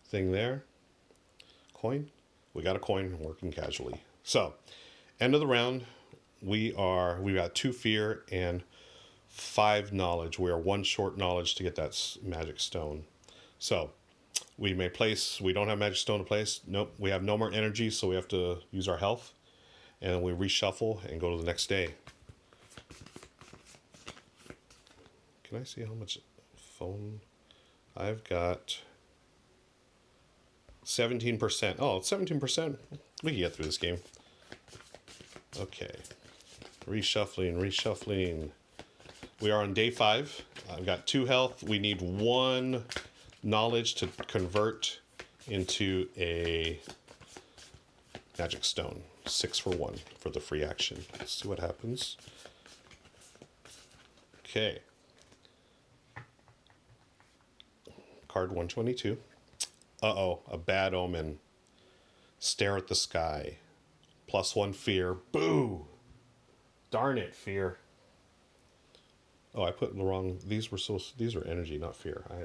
thing there. Coin. We got a coin working casually. So, end of the round. We got 2 fear and 5 knowledge. We are 1 short knowledge to get that magic stone. So, we may place, we don't have magic stone to place. Nope, we have no more energy, so we have to use our health. And we reshuffle and go to the next day. Can I see how much phone? I've got 17%. Oh, 17%. We can get through this game. Okay. Reshuffling. We are on day 5. I've got 2 health. We need 1 knowledge to convert into a magic stone. 6 for 1 for the free action. Let's see what happens. Okay. Card 122. Uh-oh, a bad omen. Stare at the sky. +1 fear. Boo! Darn it, fear. Oh, I put the wrong... These are energy, not fear. I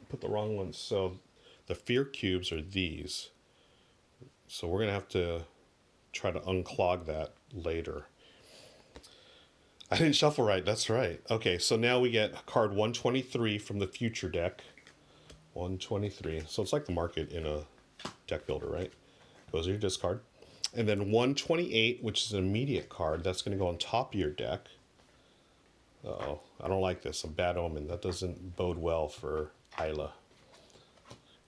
put the wrong ones. So the fear cubes are these. So we're going to have to try to unclog that later. I didn't shuffle right. That's right. Okay, so now we get card 123 from the future deck. 123. So it's like the market in a deck builder, right? Goes to your discard. And then 128, which is an immediate card. That's going to go on top of your deck. Uh-oh. I don't like this. A bad omen. That doesn't bode well for Eila.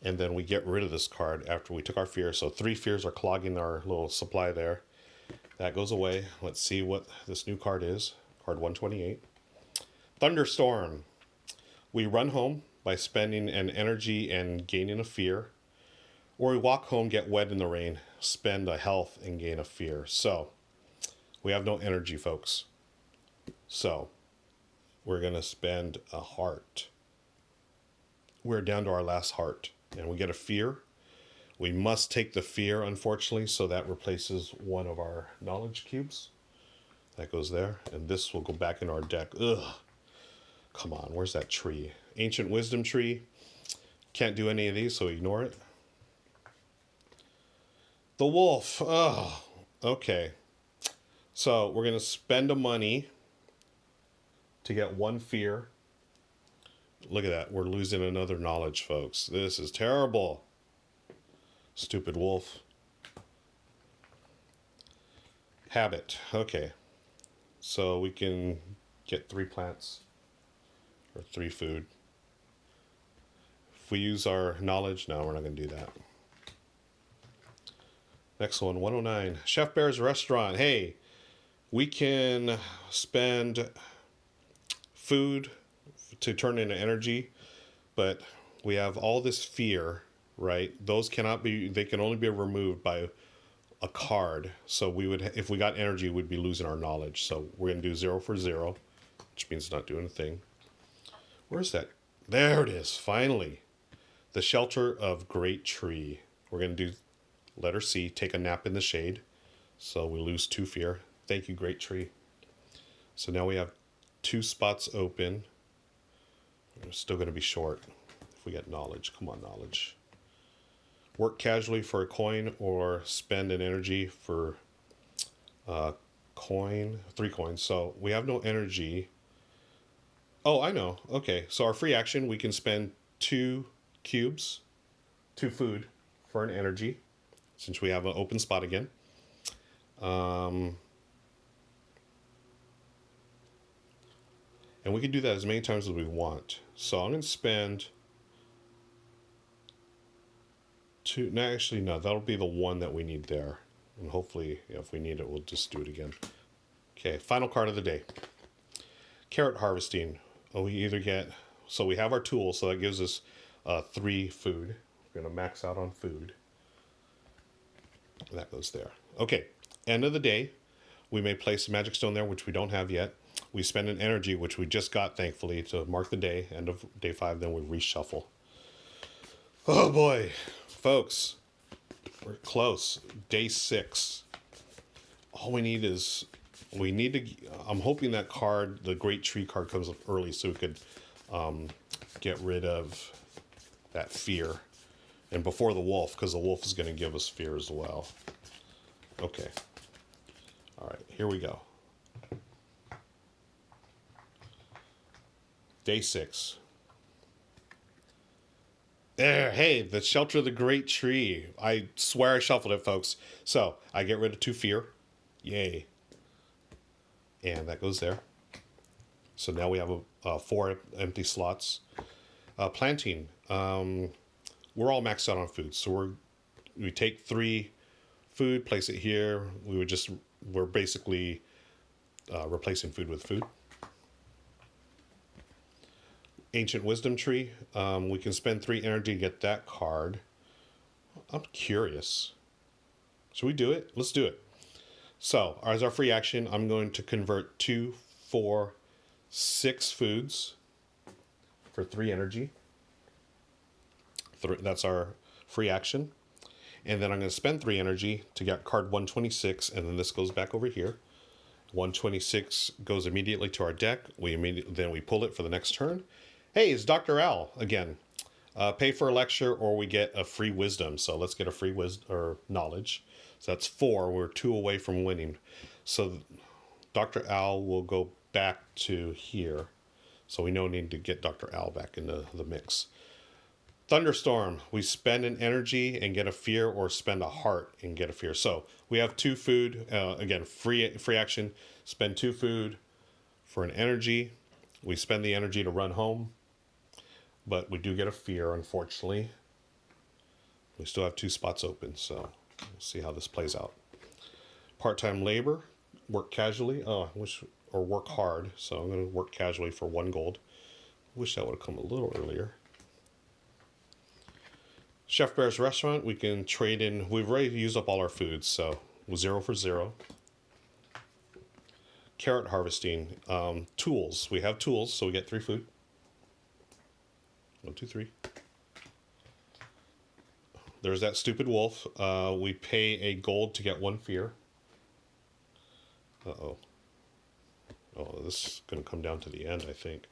And then we get rid of this card after we took our fear. So 3 fears are clogging our little supply there. That goes away. Let's see what this new card is. Card 128. Thunderstorm. We run home by spending an energy and gaining a fear. Or we walk home, get wet in the rain, spend a health and gain a fear. So, we have no energy, folks. So, we're going to spend a heart. We're down to our last heart. And we get a fear. We must take the fear, unfortunately, so that replaces 1 of our knowledge cubes. That goes there. And this will go back in our deck. Ugh. Come on, where's that tree? Ancient wisdom tree. Can't do any of these, so ignore it. The wolf. Oh, okay. So we're going to spend a money to get 1 fear. Look at that. We're losing another knowledge, folks. This is terrible. Stupid wolf. Habit. Okay. So we can get 3 plants. Or 3 food. If we use our knowledge, no, we're not going to do that. Next one, 109. Chef Bear's Restaurant. Hey, we can spend food to turn into energy, but we have all this fear, right? Those cannot be, they can only be removed by a card. So we would, if we got energy, we'd be losing our knowledge. So we're going to do 0 for 0, which means not doing a thing. Where's that? There it is, finally. The Shelter of Great Tree. We're going to do letter C, take a nap in the shade. So we lose 2 fear. Thank you, Great Tree. So now we have 2 spots open. We're still going to be short if we get knowledge. Come on, knowledge. Work casually for a coin or spend an energy for a coin. 3 coins. So we have no energy. Oh, I know. Okay, so our free action, we can spend 2 cubes, 2 food for an energy, since we have an open spot again. And we can do that as many times as we want. So I'm going to spend 2. No, actually, no, that'll be the 1 that we need there. And hopefully, if we need it, we'll just do it again. Okay, final card of the day. Carrot harvesting. Oh, we either get... So we have our tool, so that gives us 3 food. We're going to max out on food. That goes there. Okay, end of the day. We may place a magic stone there, which we don't have yet. We spend an energy, which we just got, thankfully, to mark the day. End of day 5, then we reshuffle. Oh, boy. Folks, we're close. Day 6. all we need is, I'm hoping that card, the Great Tree card, comes up early so we could get rid of that fear. And before the wolf, because the wolf is going to give us fear as well. Okay. All right, here we go. Day 6. There, hey, the Shelter of the Great Tree. I swear I shuffled it, folks. So, I get rid of 2 fear. Yay. And that goes there. So now we have 4 empty slots. Planting. We're all maxed out on food. So we take 3 food, place it here. We're basically replacing food with food. Ancient Wisdom Tree. We can spend 3 energy to get that card. I'm curious. Should we do it? Let's do it. So, as our free action, I'm going to convert 2, 4, 6 foods for 3 energy. That's our free action. And then I'm going to spend 3 energy to get card 126, and then this goes back over here. 126 goes immediately to our deck. Then we pull it for the next turn. Hey, it's Dr. Al again. Pay for a lecture or we get a free wisdom. So let's get a free wisdom or knowledge. So that's 4. We're 2 away from winning. So Dr. Al will go back to here. So we no need to get Dr. Al back into the mix. Thunderstorm. We spend an energy and get a fear, or spend a heart and get a fear. So we have 2 food. Again, free action. Spend 2 food for an energy. We spend the energy to run home. But we do get a fear, unfortunately. We still have 2 spots open, so we'll see how this plays out. Part-time labor, work casually. Or work hard. So I'm going to work casually for 1 gold. Wish that would have come a little earlier. Chef Bear's Restaurant, we can trade in. We've already used up all our foods, so 0 for 0. Carrot harvesting. Tools. We have tools, so we get 3 food. 1, 2, 3. There's that stupid wolf. We pay a gold to get 1 fear. Uh-oh. Oh, this is going to come down to the end, I think.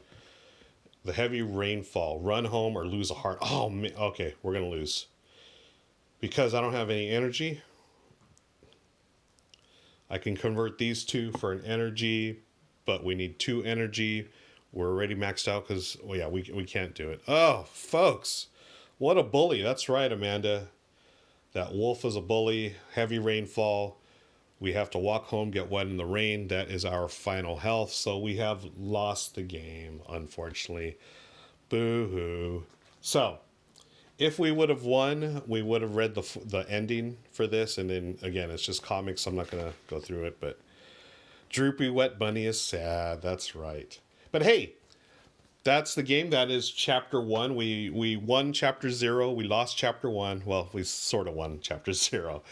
The heavy rainfall. Run home or lose a heart. Oh, man. Okay, we're going to lose. Because I don't have any energy, I can convert these 2 for an energy, but we need 2 energy. We're already maxed out because, well, yeah, we can't do it. Oh, folks, what a bully. That's right, Amanda. That wolf is a bully. Heavy rainfall. We have to walk home, get wet in the rain. That is our final health. So we have lost the game, unfortunately. Boo-hoo. So, if we would have won, we would have read the ending for this. And then, again, it's just comics. I'm not going to go through it. But Droopy Wet Bunny is sad. That's right. But hey, that's the game. That is chapter 1. We won chapter 0. We lost chapter 1. Well, we sort of won chapter 0.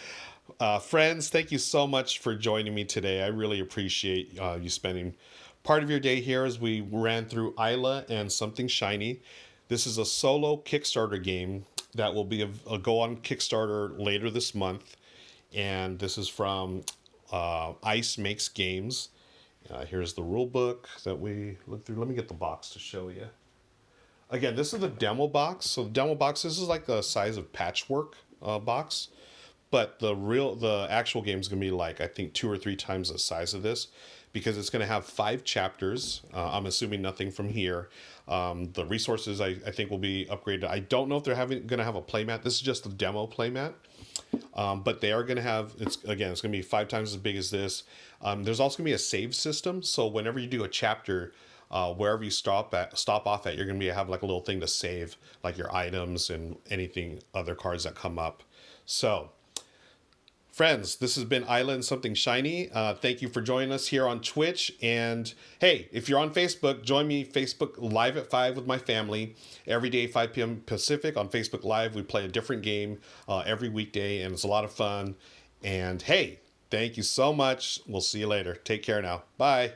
Friends, thank you so much for joining me today. I really appreciate you spending part of your day here as we ran through Eila and Something Shiny. This is a solo Kickstarter game that will be go on Kickstarter later this month. And this is from Ice Makes Games. Here's the rule book that we looked through. Let me get the box to show you. Again, this is the demo box. So the demo box, this is like the size of patchwork box. But the actual game is going to be like, I think, 2 or 3 times the size of this, because it's going to have 5 chapters. I'm assuming nothing from here. The resources, I think, will be upgraded. I don't know if they're going to have a playmat. This is just a demo playmat. But they are going to have, it's going to be 5 times as big as this. There's also going to be a save system. So whenever you do a chapter, wherever you stop off at, you're going to have like a little thing to save, like your items and anything, other cards that come up. So, friends, this has been Eila and Something Shiny. Thank you for joining us here on Twitch. And hey, if you're on Facebook, join me Facebook Live at 5 with my family. Every day, 5 p.m. Pacific on Facebook Live. We play a different game every weekday, and it's a lot of fun. And hey, thank you so much. We'll see you later. Take care now. Bye.